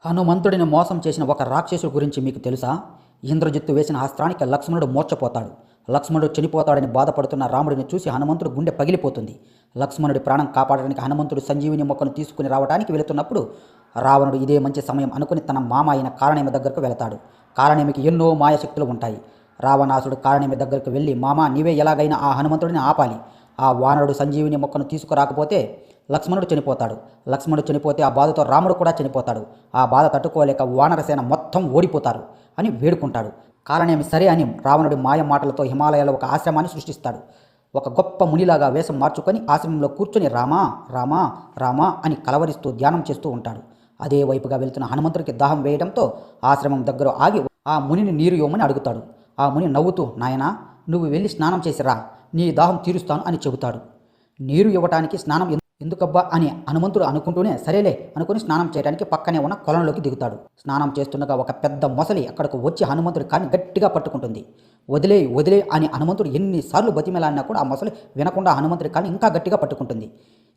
హనుమంతుడిని మోసం చేసిన ఒక రాక్షసుడి గురించి మీకు తెలుసా? ఇంద్రజిత్తు వేసిన అస్త్రానికి లక్ష్మణుడు మూర్ఛపోతాడు. లక్ష్మణుడు చనిపోతాడని బాధపడుతున్న రాముడిని చూసి హనుమంతుడు గుండె పగిలిపోతుంది. లక్ష్మణుడి ప్రాణం కాపాడడానికి హనుమంతుడు సంజీవిని మొక్కను తీసుకుని రావడానికి వెళుతున్నప్పుడు రావణుడు ఇదే మంచి సమయం అనుకుని తన మామ అయిన కారణేమి దగ్గరకు వెళతాడు. కారణేమికి ఎన్నో మాయశక్తులు ఉంటాయి. రావణాసుడు కారణేమి దగ్గరకు వెళ్ళి, మామ నీవే ఎలాగైనా ఆ హనుమంతుడిని ఆపాలి. ఆ వానరుడు సంజీవిని మొక్కను తీసుకురాకపోతే లక్ష్మణుడు చనిపోతాడు. లక్ష్మణుడు చనిపోతే ఆ బాధతో రాముడు కూడా చనిపోతాడు. ఆ బాధ తట్టుకోలేక వానరసేన మొత్తం ఓడిపోతారు అని వేడుకుంటాడు. కారణేమి సరే అని రావణుడి మాయ మాటలతో హిమాలయాల్లో ఒక ఆశ్రమాన్ని సృష్టిస్తాడు. ఒక గొప్ప మునిలాగా వేషం మార్చుకొని ఆశ్రమంలో కూర్చొని రామా రామా రామా అని కలవరిస్తూ ధ్యానం చేస్తూ ఉంటాడు. అదే వైపుగా వెళ్తున్న హనుమంతుడికి దాహం వేయడంతో ఆశ్రమం దగ్గర ఆగి ఆ మునిని నీరు ఇవ్వమని అడుగుతాడు. ఆ ముని నవ్వుతూ, నాయనా నువ్వు వెళ్ళి స్నానం చేసిరా, నీ దాహం తీరుస్తాను అని చెబుతాడు. నీరు ఇవ్వటానికి స్నానం ఎందుకబ్బా అని హనుమంతుడు అనుకుంటూనే సరేలే అనుకుని స్నానం చేయడానికి పక్కనే ఉన్న కొలంలోకి దిగుతాడు. స్నానం చేస్తుండగా ఒక పెద్ద మొసలి అక్కడకు వచ్చి హనుమంతుడి కాని గట్టిగా పట్టుకుంటుంది. వదిలే వదిలే అని హనుమంతుడు ఎన్నిసార్లు బతిమలాడినా కూడా ఆ మొసలి వినకుండా హనుమంతుడి కాని ఇంకా గట్టిగా పట్టుకుంటుంది.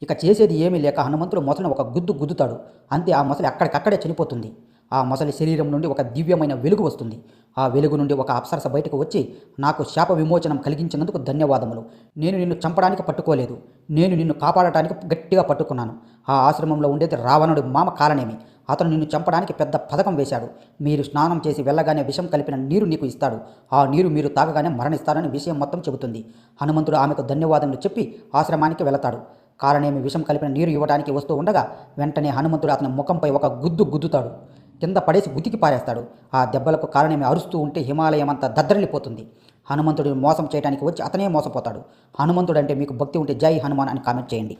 ఇక చేసేది ఏమీ లేక హనుమంతుడు మొసలిని ఒక గుద్దు గుద్దుతాడు. అంతే ఆ మొసలి అక్కడికక్కడే చనిపోతుంది. ఆ మొసలి శరీరం నుండి ఒక దివ్యమైన వెలుగు వస్తుంది. ఆ వెలుగు నుండి ఒక అప్సరస బయటకు వచ్చి, నాకు శాప విమోచనం కలిగించినందుకు ధన్యవాదములు. నేను నిన్ను చంపడానికి పట్టుకోలేదు, నేను నిన్ను కాపాడటానికి గట్టిగా పట్టుకున్నాను. ఆ ఆశ్రమంలో ఉండేది రావణుడి మామ కారణేమి. అతను నిన్ను చంపడానికి పెద్ద పథకం వేశాడు. మీరు స్నానం చేసి వెళ్ళగానే విషం కలిపిన నీరు నీకు ఇస్తాడు. ఆ నీరు మీరు తాగగానే మరణిస్తారని విషయం మొత్తం చెబుతుంది. హనుమంతుడు ఆమెకు ధన్యవాదములు చెప్పి ఆశ్రమానికి వెళతాడు. కారణేమి విషం కలిపిన నీరు ఇవ్వడానికి వస్తూ ఉండగా వెంటనే హనుమంతుడు అతని ముఖంపై ఒక గుద్దు గుద్దుతాడు. కింద పడేసి ఉతికి పారేస్తాడు. ఆ దెబ్బలకు కారణేమి అరుస్తూ ఉంటే హిమాలయం అంతా దద్దరిల్లిపోతుంది. హనుమంతుడిని మోసం చేయడానికి వచ్చి అతనే మోసపోతాడు. హనుమంతుడు అంటే మీకు భక్తి ఉంటే జై హనుమాన్ అని కామెంట్ చేయండి.